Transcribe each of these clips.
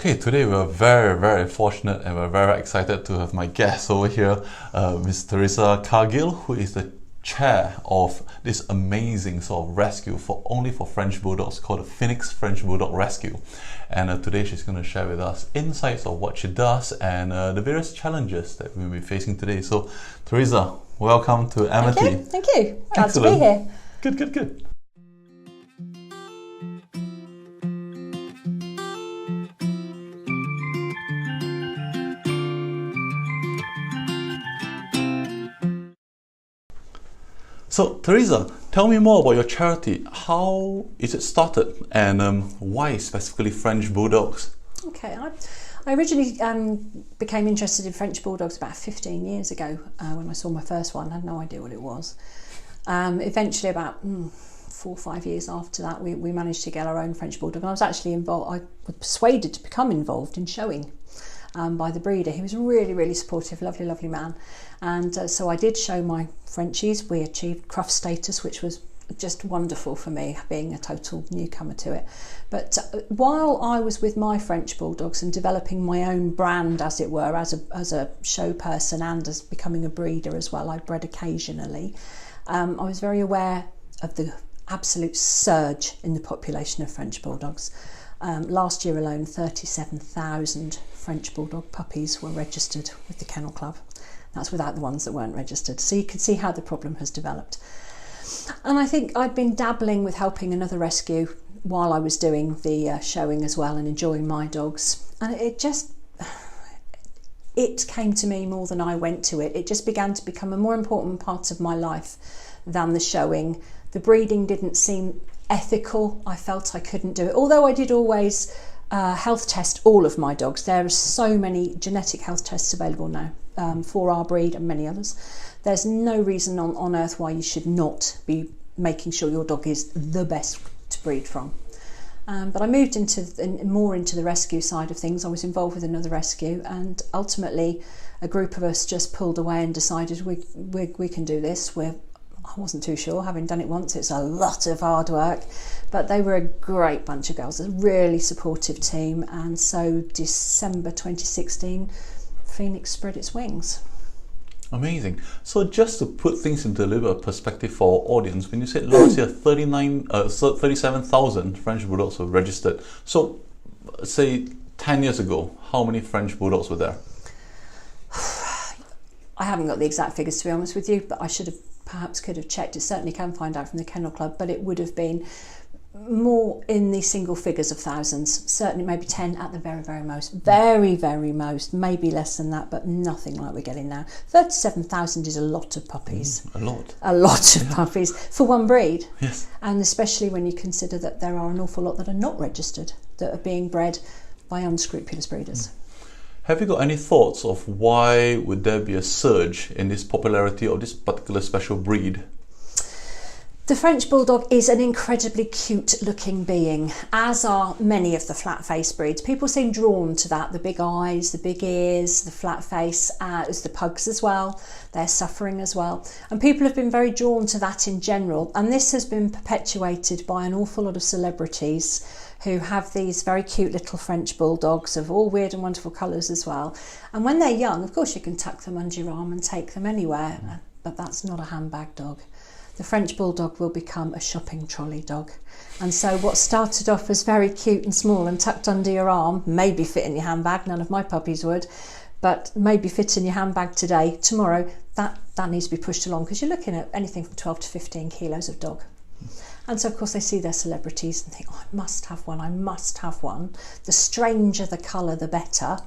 Okay, today we're very fortunate and we're very excited to have my guest over here, Miss Teresa Cargill, who is the chair of this amazing sort of rescue only for French Bulldogs called the Phoenix French Bulldog Rescue. And today she's going to share with us insights of what she does and the various challenges that we'll be facing today. So, Teresa, welcome to Amity. Thank you. Glad to be here. Good. So, Teresa, tell me more about your charity. How is it started and why specifically French Bulldogs? Okay, I originally became interested in French Bulldogs about 15 years ago when I saw my first one. I had no idea what it was. Eventually, about 4 or 5 years after that, we managed to get our own French Bulldog. And I was actually involved, I was persuaded to become involved in showing by the breeder. He was really supportive, lovely man. And so I did show my Frenchies. We achieved Cruft status, which was just wonderful for me, being a total newcomer to it. But while I was with my French Bulldogs and developing my own brand, as it were, as a show person and as becoming a breeder as well, I bred occasionally, I was very aware of the absolute surge in the population of French Bulldogs. Last year alone, 37,000 French Bulldog puppies were registered with the Kennel Club. That's without the ones that weren't registered. So you can see how the problem has developed. And I think I'd been dabbling with helping another rescue while I was doing the showing as well and enjoying my dogs. And it came to me more than I went to it. It just began to become a more important part of my life than the showing. The breeding didn't seem ethical. I felt I couldn't do it. Although I did always health test all of my dogs. There are so many genetic health tests available now for our breed and many others. There's no reason on earth why you should not be making sure your dog is the best to breed from. But I moved more into the rescue side of things. I was involved with another rescue, and ultimately a group of us just pulled away and decided we can do this. I wasn't too sure, having done it once. It's a lot of hard work, but they were a great bunch of girls, a really supportive team. And so December 2016, Phoenix spread its wings. Amazing. So just to put things into a little bit of perspective for our audience, when you said last year 37,000 French Bulldogs were registered, so say 10 years ago, how many French Bulldogs were there? I haven't got the exact figures, to be honest with you, but I could have checked. It certainly can find out from the Kennel Club, but it would have been more in the single figures of thousands, certainly maybe 10 at the very most, very most, maybe less than that, but nothing like we're getting now. 37,000 is a lot of puppies. A lot of puppies for one breed. Yes. And especially when you consider that there are an awful lot that are not registered, that are being bred by unscrupulous breeders. Have you got any thoughts of why would there be a surge in this popularity of this particular special breed? The French Bulldog is an incredibly cute looking being, as are many of the flat face breeds. People seem drawn to that, the big eyes, the big ears, the flat face, as the pugs as well. They're suffering as well. And people have been very drawn to that in general. And this has been perpetuated by an awful lot of celebrities who have these very cute little French Bulldogs of all weird and wonderful colours as well. And when they're young, of course you can tuck them under your arm and take them anywhere, but that's not a handbag dog. The French Bulldog will become a shopping trolley dog. And so what started off as very cute and small and tucked under your arm, maybe fit in your handbag, none of my puppies would, but maybe fit in your handbag today, tomorrow, that needs to be pushed along, because you're looking at anything from 12 to 15 kilos of dog. And so of course they see their celebrities and think, oh, I must have one. The stranger the colour, the better.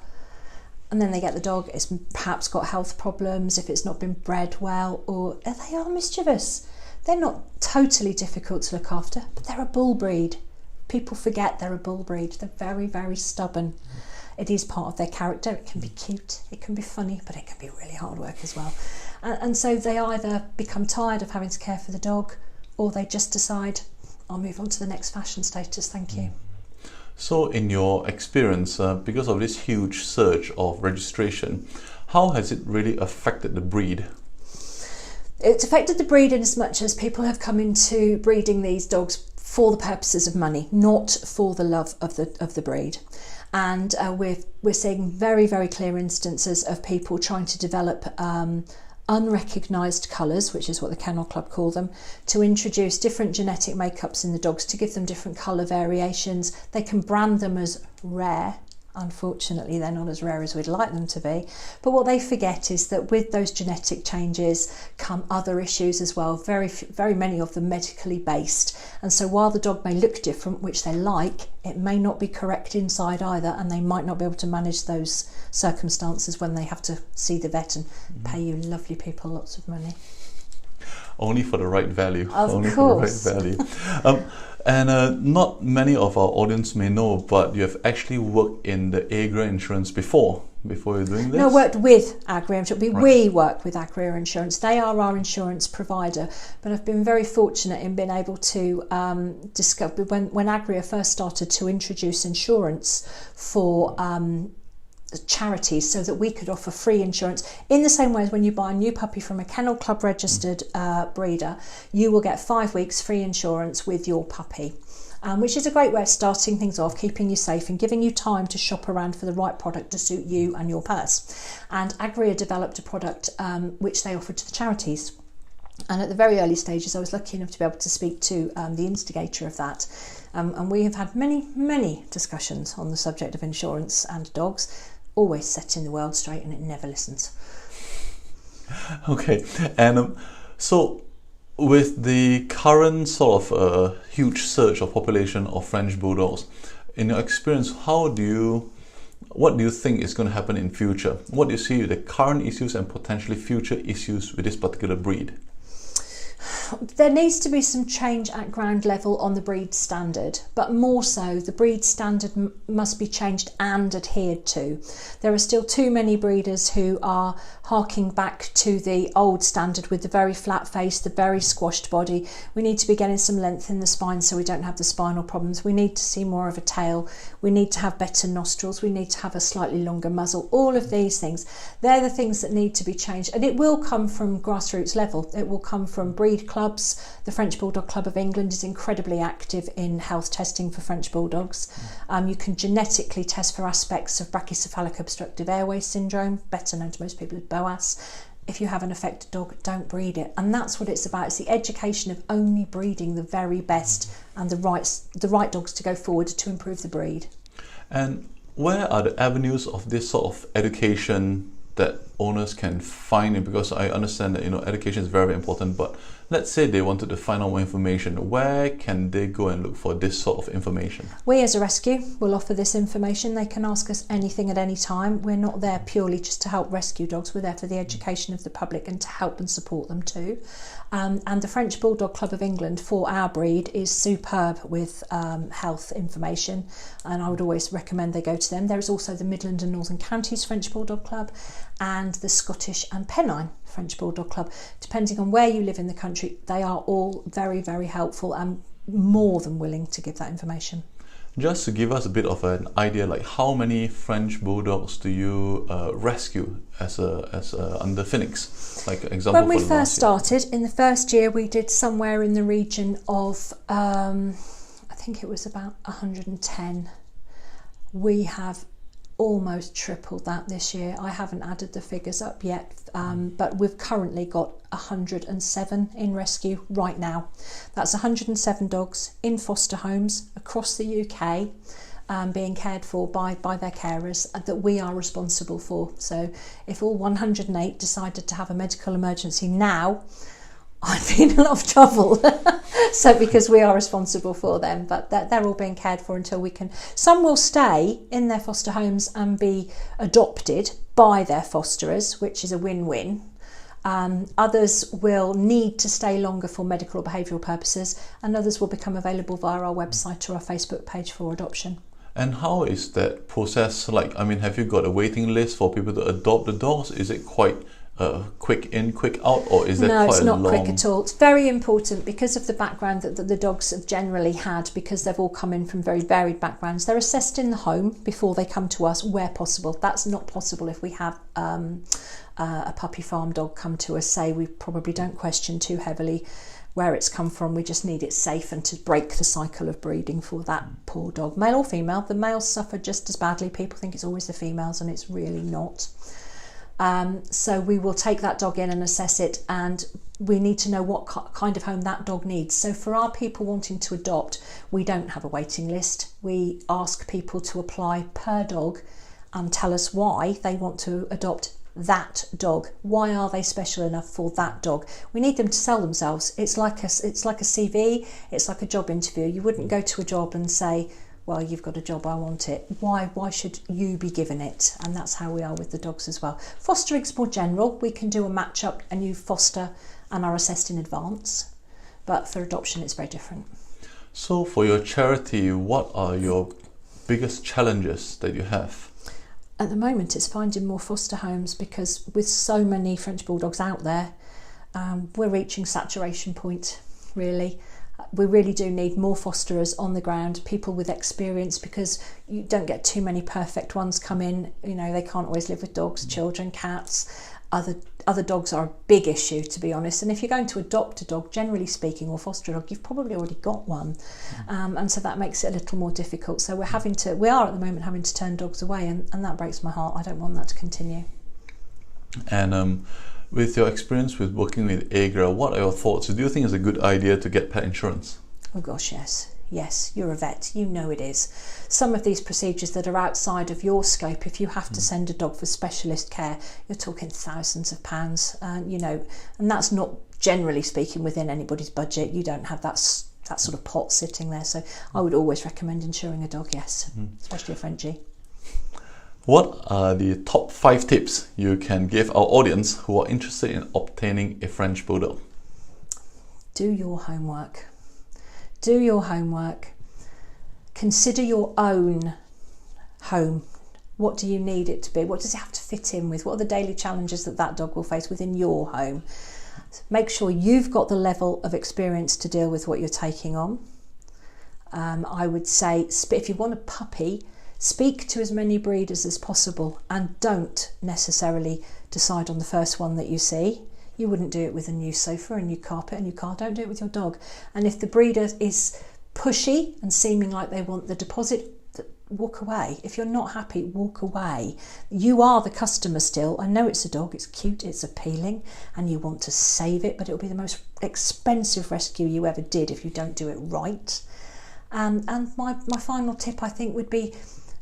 And then they get the dog, it's perhaps got health problems if it's not been bred well, or they are mischievous. They're not totally difficult to look after, but they're a bull breed. People forget they're a bull breed. They're very stubborn. It is part of their character. It can be cute, it can be funny, but it can be really hard work as well. And so they either become tired of having to care for the dog, or they just decide, I'll move on to the next fashion status, thank you. So in your experience, because of this huge surge of registration, how has it really affected the breed? It's affected the breed in as much as people have come into breeding these dogs for the purposes of money, not for the love of the breed. And we're seeing very, very clear instances of people trying to develop unrecognised colours, which is what the Kennel Club call them, to introduce different genetic makeups in the dogs to give them different colour variations. They can brand them as rare. Unfortunately, they're not as rare as we'd like them to be. But what they forget is that with those genetic changes come other issues as well, very many of them medically based. And so while the dog may look different, which they like, it may not be correct inside either, and they might not be able to manage those circumstances when they have to see the vet and pay you lovely people lots of money. Only for the right value. Of course. For the right value. And not many of our audience may know, but you have actually worked in the Agria insurance before you're doing this? No, I worked with Agria Insurance. We work with Agria Insurance. They are our insurance provider. But I've been very fortunate in being able to discover, when Agria first started to introduce insurance for charities, so that we could offer free insurance in the same way as when you buy a new puppy from a Kennel Club registered breeder, you will get 5 weeks free insurance with your puppy, which is a great way of starting things off, keeping you safe and giving you time to shop around for the right product to suit you and your purse. And Agria developed a product which they offered to the charities. And at the very early stages, I was lucky enough to be able to speak to the instigator of that. And we have had many discussions on the subject of insurance and dogs, always setting the world straight, and it never listens. Okay, and so with the current sort of huge surge of population of French Bulldogs, in your experience, what do you think is going to happen in future? What do you see the current issues and potentially future issues with this particular breed? There needs to be some change at ground level on the breed standard, but more so the breed standard must be changed and adhered to. There are still too many breeders who are harking back to the old standard with the very flat face, the very squashed body. We need to be getting some length in the spine so we don't have the spinal problems. We need to see more of a tail. We need to have better nostrils. We need to have a slightly longer muzzle. All of these things, they're the things that need to be changed, and it will come from grassroots level. It will come from breed clubs. The French Bulldog Club of England is incredibly active in health testing for French Bulldogs. You can genetically test for aspects of brachycephalic obstructive airway syndrome, better known to most people as BOAS. If you have an affected dog, don't breed it. And that's what it's about. It's the education of only breeding the very best and the right dogs to go forward to improve the breed. And where are the avenues of this sort of education that owners can find it? Because I understand that education is very important, but let's say they wanted to find out more information. Where can they go and look for this sort of information? We as a rescue will offer this information. They can ask us anything at any time. We're not there purely just to help rescue dogs. We're there for the education of the public and to help and support them too. And the French Bulldog Club of England for our breed is superb with health information, and I would always recommend they go to them. There is also the Midland and Northern Counties French Bulldog Club and the Scottish and Pennine French Bulldog Club. Depending on where you live in the country, they are all very, very helpful and more than willing to give that information. Just to give us a bit of an idea, like how many French Bulldogs do you rescue as under Phoenix? Like example. When we first started, in the first year, we did somewhere in the region of, I think it was about 110. We have almost tripled that this year. I haven't added the figures up yet, but we've currently got 107 in rescue right now. That's 107 dogs in foster homes across the UK, being cared for by their carers that we are responsible for. So if all 108 decided to have a medical emergency now, I'd be in a lot of trouble. So because we are responsible for them, but they're all being cared for until we can. Some will stay in their foster homes and be adopted by their fosterers, which is a win-win. Others will need to stay longer for medical or behavioural purposes, and others will become available via our website or our Facebook page for adoption. And how is that process like? I mean, have you got a waiting list for people to adopt the dogs? Is it quite quick in, quick out, or is it quite long? No, it's not quick at all. It's very important because of the background that the dogs have generally had, because they've all come in from very varied backgrounds. They're assessed in the home before they come to us where possible. That's not possible if we have a puppy farm dog come to us, say. We probably don't question too heavily where it's come from. We just need it safe and to break the cycle of breeding for that poor dog, male or female. The males suffer just as badly. People think it's always the females, and it's really not. So we will take that dog in and assess it, and we need to know what kind of home that dog needs. So for our people wanting to adopt, we don't have a waiting list. We ask people to apply per dog and tell us why they want to adopt that dog. Why are they special enough for that dog? We need them to sell themselves. It's like a CV. It's like a job interview. You wouldn't go to a job and say, well, you've got a job, I want it. Why should you be given it? And that's how we are with the dogs as well. Fostering's more general. We can do a match up and you foster and are assessed in advance. But for adoption, it's very different. So for your charity, what are your biggest challenges that you have? At the moment, it's finding more foster homes, because with so many French Bulldogs out there, we're reaching saturation point, really. We really do need more fosterers on the ground, people with experience, because you don't get too many perfect ones come in. You know, they can't always live with dogs, children, cats. Other dogs are a big issue, to be honest. And if you're going to adopt a dog, generally speaking, or foster a dog, you've probably already got one. And so that makes it a little more difficult. So we are at the moment having to turn dogs away, and that breaks my heart. I don't want that to continue. And with your experience with working with AGRA, what are your thoughts? Do you think it's a good idea to get pet insurance? Oh gosh, yes. Yes, you're a vet, you know it is. Some of these procedures that are outside of your scope, if you have to send a dog for specialist care, you're talking thousands of pounds, you know, and that's not, generally speaking, within anybody's budget. You don't have that sort of pot sitting there. So I would always recommend insuring a dog, yes, especially a Frenchie. What are the top 5 tips you can give our audience who are interested in obtaining a French Bulldog? Do your homework. Do your homework. Consider your own home. What do you need it to be? What does it have to fit in with? What are the daily challenges that dog will face within your home? Make sure you've got the level of experience to deal with what you're taking on. I would say, if you want a puppy, speak to as many breeders as possible, and don't necessarily decide on the first one that you see. You wouldn't do it with a new sofa, a new carpet, a new car. Don't do it with your dog. And if the breeder is pushy and seeming like they want the deposit, walk away. If you're not happy, walk away. You are the customer still. I know it's a dog, it's cute, it's appealing, and you want to save it, but it'll be the most expensive rescue you ever did if you don't do it right. And my final tip, I think, would be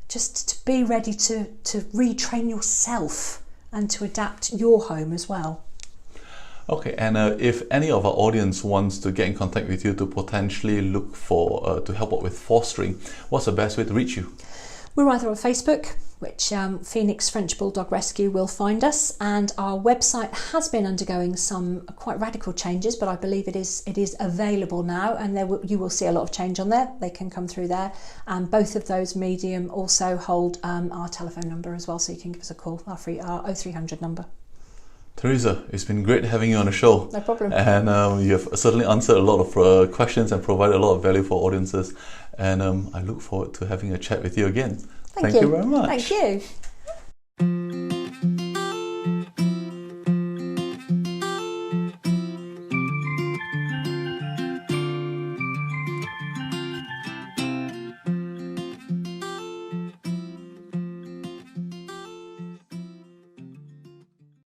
just to be ready to retrain yourself and to adapt your home as well. Okay, and if any of our audience wants to get in contact with you to potentially look for, to help out with fostering, what's the best way to reach you? We're either on Facebook, which Phoenix French Bulldog Rescue will find us, and our website has been undergoing some quite radical changes, but I believe it is available now, and you will see a lot of change on there. They can come through there, and both of those medium also hold our telephone number as well, so you can give us a call, our 0300 number. Teresa, it's been great having you on the show. No problem. And you have certainly answered a lot of questions and provided a lot of value for audiences. And I look forward to having a chat with you again. Thank you very much. Thank you.